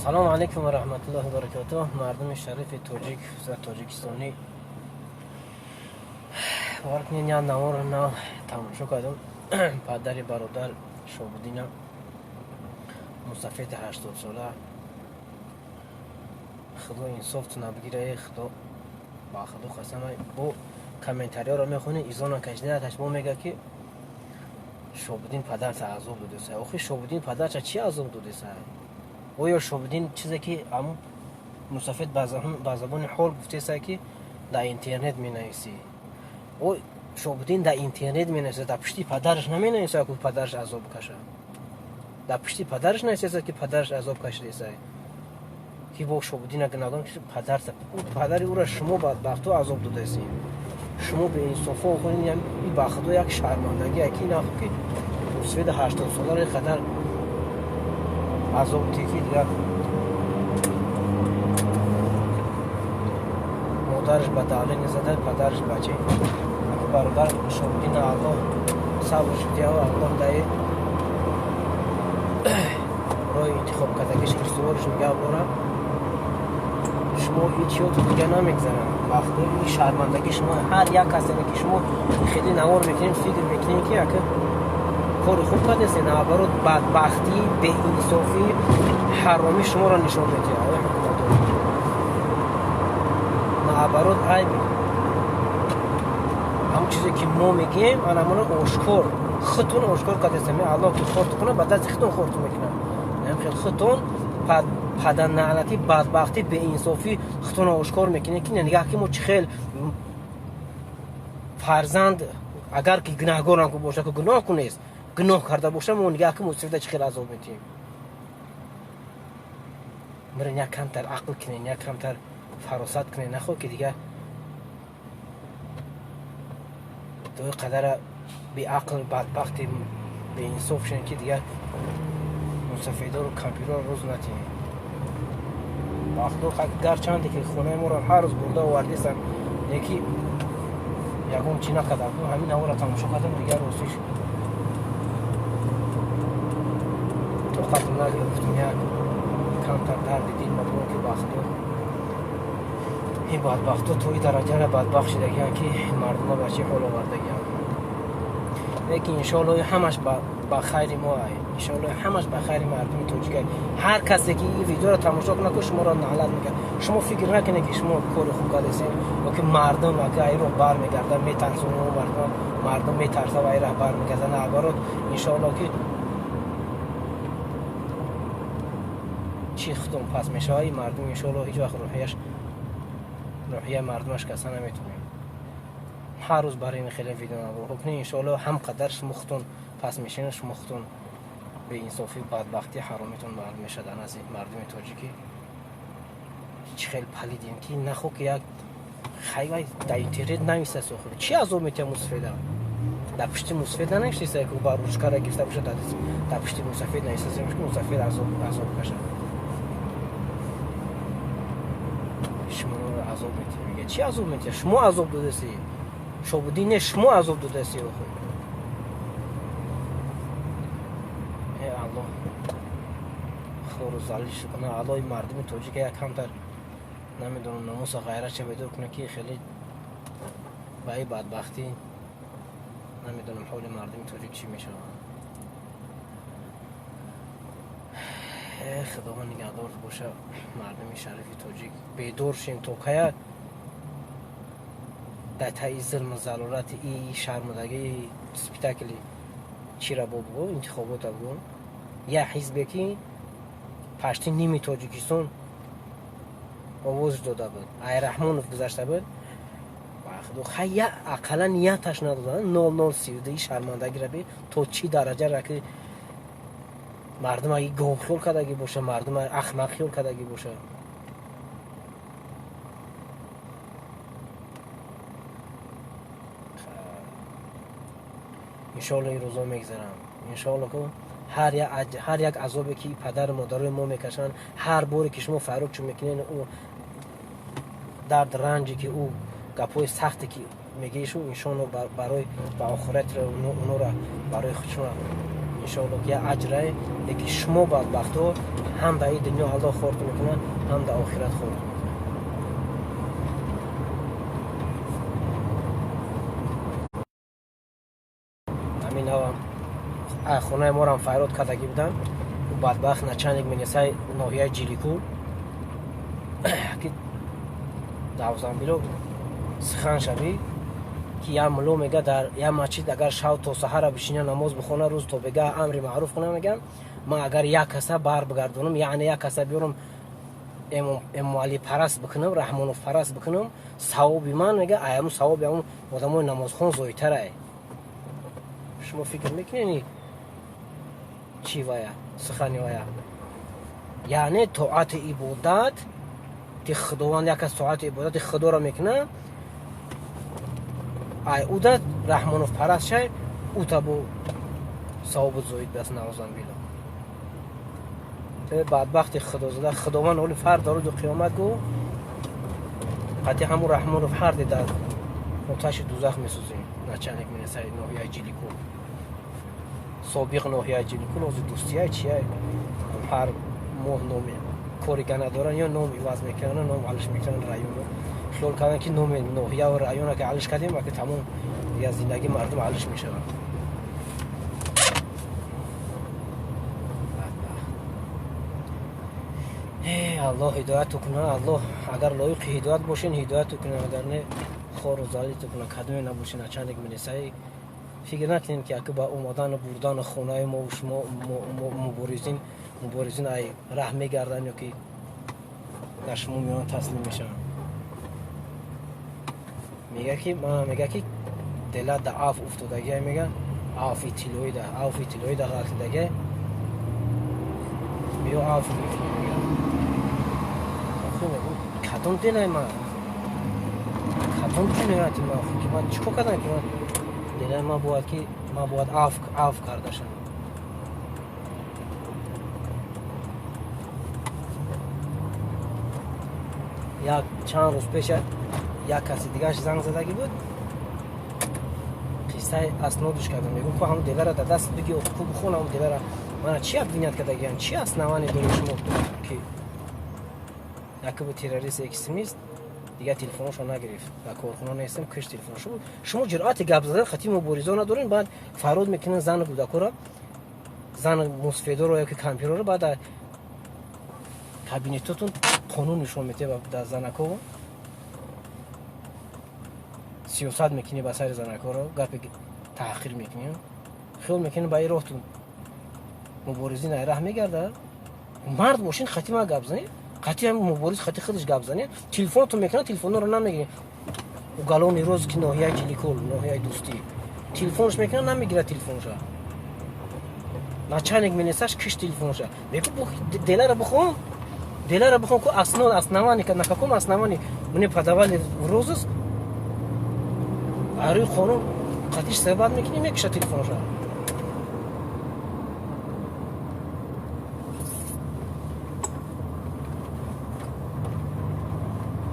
سلام علیکم و رحمت الله و برکاته. مردم شریف تاجیک و تاجیکستانی وارکنین یا نوار نه تماشا کردم. پدر برادر شابودین مصطفی 80 ساله خدا انصاف نبگیره. خدا با خدا قسم با کامنتاریا رو میخونی ایزان کشیده تشبیه میگه که شابودین پدر تا عذاب داده سه. آخه شابودین پدر چی عذاب داده سه؟ یا شابودین چیزی که ام مصطفی با زبان حال گفته سه که در اینترنت می نویسی. او شابودین در اینترنت می نویسه، در پشتی پدرش نمی نویسه که پدرش عذاب کشه. در پشتی پدرش نویسه که پدرش عذاب کشیده سه. که با شابودین اگه ندارم که پدر او را شما بدبختو عذاب داده سین. شما به انصافا خونین یعنی با خدا یک شرمندگی یکی نه که مصطفی 80 ساله قدر عذاب تیکی دیگر مادرش به دالین زده، پدرش بچه برادر شابودین الله صبرش بده و الله دای رای انتخاب کردگیش کشتوارش میگه برا شما هیچی تو دیگه نمیگذارن. وقتی این شرمندگی شما هر یک کسی که شما خیلی نوار میکنین فکر میکنین که اگه کار خوب کرده است نه برات بدبختی به انصافی حرامی شما را نشون میده. نه برات عیب هم چیزی که ما میگیم انا من آشکار خودتون آشکار کرده است. می الله که خورد کنه بعد از خودتون خورد میکنه. نه خیلی خودتون پدن نعلتی بدبختی به انصافی خودتون آشکار میکنه که نگاه که ما چخیل فرزند اگر که گناهگار هم باشه که گناه کنه است گناه کرده باشه ما نگاه که مصطفی چخیل عذاب میدیم. مرن یک کمتر عقل کنین، یک کمتر فراست کنین، نخو که دیگه دو قدر بی عقل بدبخت به انصاف شن که دیگه مصطفی رو کامپیوتر روز نتیم. وقتا گرچنده که خونه ما رو هر روز برده آورده سن یکی یکم چی نکرده همین اول را تماشا کردم دیگه روزش تو قبل نگرفتم یک کمتر درد دل مدون که بخدا این بدبختا توی درجه را بدبخت شدگی که مردم بچه حال آوردگی لیکن انشاءالله همش با خیر ما انشاءالله همش با خیر مردم تاجیک. هر کسی که این ویدیو را تماشا کنه که شما را نعلت میگه شما فکر نکنه که شما کار خوب کردید و که مردم اگه ای رو بر میگردن میترسونه و مردم میترسه و ای را بر میگردن. نه برات انشاءالله که چی ختم پس میشه های مردم انشاءالله هیچ وقت روحیه مردمش کسا نمیتونه. هر روز برای این خیلی ویدیو نبود حکنی انشاءالله هم قدرش مختون پس میشینش مختون به انصافی بدبختی حرامیتون معلوم میشه در نزد مردم تاجیکی. هیچ خیلی پلیدین که نخو که یک خیلی در اینترنت نمیسته سو خوب چی عذاب میته مصطفی در پشتی مصطفی ننشسته که با روشکار گرفته بشه در پشتی مصطفی ننشسته که مصطفی عذاب بشه. شما رو عذاب میته میگه چی عذاب میته؟ شما عذاب داده سی شابودین شما عذاب داده سی. ای الله خور و زلیش کنه الله مردم تاجیک یک کمتر نمیدونم ناموس و غیرت چه بدور کنه که خیلی با این بدبختی نمیدونم حال مردم تاجیک چی میشه. خداوند نگهدار باشه مردم شریف تاجیک بیدار شین تا که در تایی ظلم و ضرورت ای شرمندگی سپیتاکلی چی را بگو انتخابات بگو یا حزبی که پشتی نیمی تاجیکستان آواز داده بود ای رحمانوف گذاشته بود و خیلی اقلا نیتش ندادن 0032 شرمندگی را بی تا چی درجه را که مردم اگه گوه خیال کردگی باشه مردم اخمق خیال کردگی باشه. انشاءالله این روزا میگذرم. انشاءالله که هر یک عذابی که پدر مادر ما میکشن هر باری که شما فروک چون میکنین او درد رنجی که او گپای سختی که میگیشون انشاءالله برای با آخرت را اونو را برای خودشون انشالله که اجره یکی شما بدبختو هم در این دنیا الله خورد میکنه هم در آخرت خورد میکنه. همین ها خونه ما رو هم فیراد کردگی بودن و بدبخت نچنگ منیسای ناحیه جیلیکو که دوزن بیلو سخن شوی که یا ملو میگه در یا مسجد اگر شب تا سحر بشینه نماز بخونه روز تو بگه امر معروف کنه میگم ما اگر یک کسا بار بگردونم یعنی یک کسا بیارم امام علی پرست بکنم رحمانوف پرست بکنم ثواب من میگه ایام ثواب اون آدمای نماز خون زویتره. شما فکر میکنین چی ویا سخنی ویا یعنی طاعت عبادت که خداوند یک از طاعت عبادت خدا را میکنه ای او داد رحمانوف پرست شد او تبو ثواب زوید بس نوازن بیلو بدبخت خدا زده خداوند اولی فرد روز قیامت گو قطعی همون رحمانوف هر دیده آتش دوزخ میسوزیم نچنک مینسه ناحیه جیلیکو سابق ناحیه جیلیکو نوزی دوستی های چیه هر ماه نومی کاری که ندارن یا نوم عوض میکنن نوم علش میکنن رایون رو خیال کردن که نوم ناحیه و رایون که علش کردیم و که تمام دیگه زندگی مردم علش میشن. الله هدایت کنه. الله اگر لایق هدایت باشین هدایت کنه اگر نه خور و زالی کنه کدوم نباشین چندک منیسای فکر نکنین که با اومدن و بردن خونه ما و شما مبارزین ای رحم میگردن یا که در شما میان تسلیم میشن. میگه که دل ضعف افتادگی میگه عافی تلوی ده غلطیدگی بیا عافی میگه کدوم دل ما کدوم جنایت ما که من چیکار کردم که دل ما باید عاف کرده شم. یا چند روز پیش یک کسی دیگه زنگ زدگی بود قصه اسنادش کردم میگم که همون دل را در دست بگی کو بخونه همون دل را من چی ابینیت کردگی چی اسنوانی داری شما که یکی تروریست اکستریمیست دیگه تلفنشو نگرفت و کارخونه نیستم کش تلفنشو شما جرأت گپ زدن خطی مبارزه ندارین بعد فرود میکنن زن کودک رو زن مصفیدا رو یا که کامپیوتر رو بعد کابینتتون قانون نشون میده در زنکو سیاست میکنی با سر زنکو رو گپ تحقیر میکنی خیال میکنی با ایراهتون مبارزین ایراه میگرده مرد ماشین خطی ما گپ زنی قطعی هم مبارز خطی خودش گپ زنی تلفن تو میکنه تلفن رو نمیگیری و گالون روز که ناحیه جلیکول ناحیه دوستی تلفنش میکنه نمیگیره تلفنش نچانک مینساش کش تلفنش میگه دل را بخون که اسنوانی که نکاکم اسنوانی منی پدوال روزس آری خانم قطعش سبب میکنی میکشه تلفنش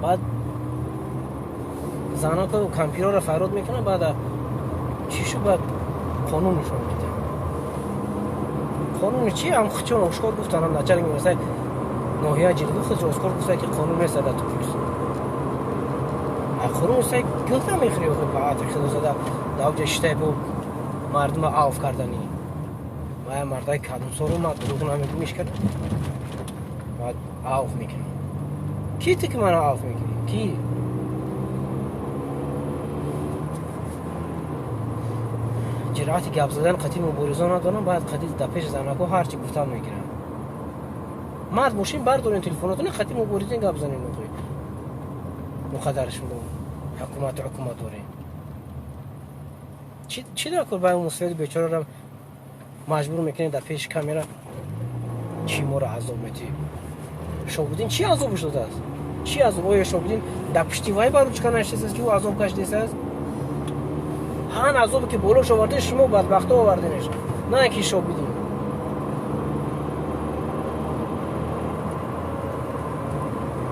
بعد زنها که کامپیوتر رو فرود میکنه بعد چی شو بعد قانون نشون میده قانون چی هم خچون اشکار گفتن هم نچرگ میرسه ناحیه جلیکو خود اشکار گفته که قانون میسته تو پلیس قانون میسته گفتم میخری خود باعت خود زده داوجه شته بو مردم عاف کردنی ما مردای کدوم سورو ما دروغ نمیگیش کرد بعد عاف میکنه کی که من عاف میکنی کی جرأت گپ زدن قطعی مبارزه ندارم باید قطعی در پیش زنکو هرچی گفتم میگیرم مرد ماشین بردارین تلفناتون قطعی مبارزه گپ زنین نخوی مقدرشون رو حکومت دارین چی در کار باید مصفید بیچاره رو مجبور میکنین در پیش کامیرا چی ما رو عذاب میدی شما چی عذابش داده است چی عذاب اوی شما در پشتیوانی برو چکا نشسته است که او عذاب کشیده است هن عذابی که بالاش آورده شما بدبختا آوردینش نه که شما بدین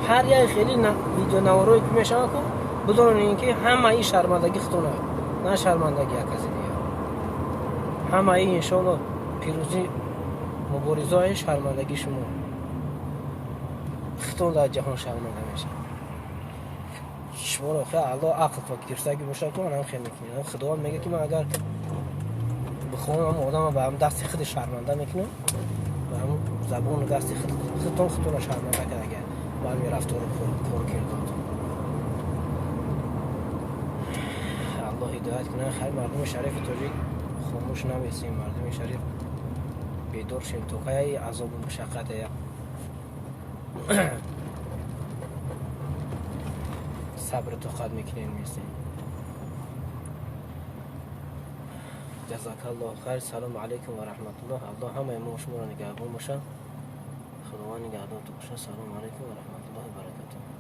هر یک خیلی ویدیو نواروی که میشن کن بدون اینکه همه این شرمندگی خطونه نه شرمندگی کسی دیگه همه این انشالله که روزی مبارزه های شرمندگی شما خطون در جهان شرمنده میشه. شما رو خیلی الله عقل و گرفتگی باشه که من هم خیلی میکنم. خدا هم میگه که من اگر بخوام هم آدم به هم دست خود شرمنده میکنم و هم زبان دست خودتون رو شرمنده کرد اگر با هم رفتار پر کرد. الله هدایت کنه. خیر مردم شریف تاجیک خاموش نمیسیم. مردم شریف بیدار شیم. توقعی عذاب و مشقت صبر طاقت میکنین میسیم. جزاک الله خیر. سلام علیکم و رحمت الله. الله همه ما شما را نگهبان باشه. خداوند نگهدارتون باشه. سلام علیکم و رحمت الله و برکاته.